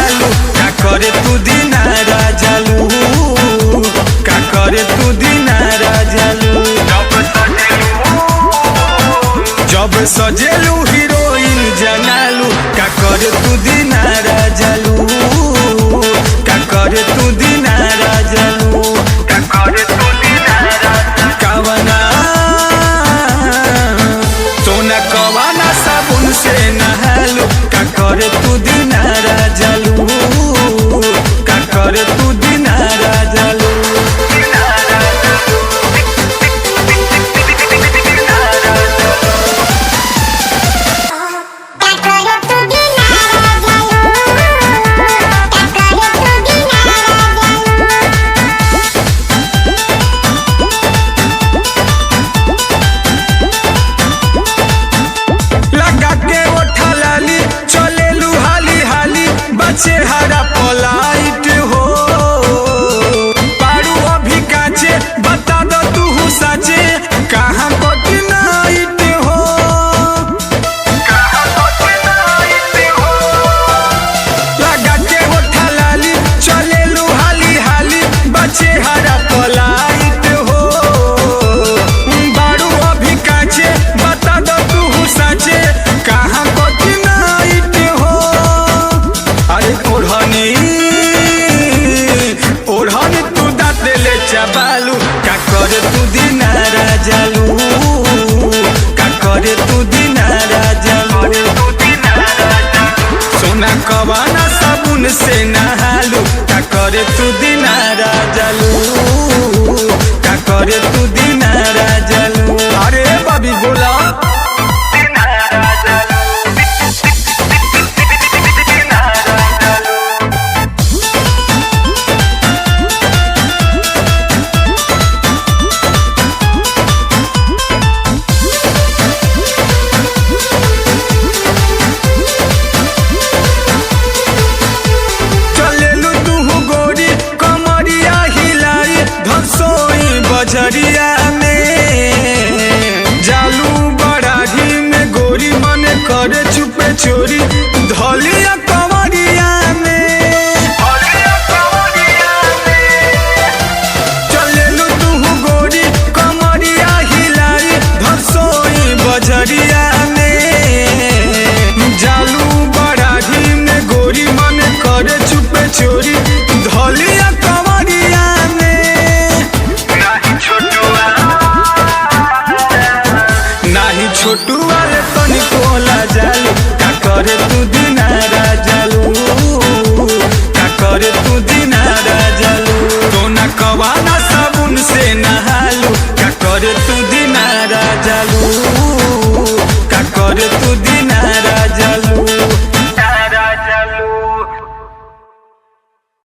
नहालू का करे तू दिनारा जालू का करे तू दिनारा जालू जब सजेलू हीरोइन जनालू का करे तू दिनारा जालू का करे तू दिनारा जालू का करे तू दिनारा कवना सोना कवना साबुन से नहालू का करे तू दिनारा जालू का करे तू दिनारा जालू चेहरा पलाइट हो पारू अभी काचे बता दो तू साचे कहाँ नाइट हो लगा के होठा लाली चलेलू हाली हाली बचेहरा पलाइट हो बारू अभी काचे बता दो तू साचे कहाँ नाइट हो अरे ओढ़नी तू दाते ले चबालू का करे तू दिनारा जालू का करे तू दिनारा जालू सोना कवाना साबुन से नहालू का करे तू दिनारा जालू का करे तू दिनारा जालू अरे बाबी बोला बजरिया में जालू बड़ाही में गोरी मन करे चुपे चोरी धलिया कवरिया में चलेलू तू गोरी कमरिया हिलाई धरसोई बजरिया में जालू बड़ाही में गोरी मन करे चुपे चोरी धलिया कवरिया छोटू वाले तनी कोला जालू का करे तू दिनारा जालू का करे तू दिनारा जालू सोना कवाना साबुन से नहालू का करे तू दिनारा जालू का करे तू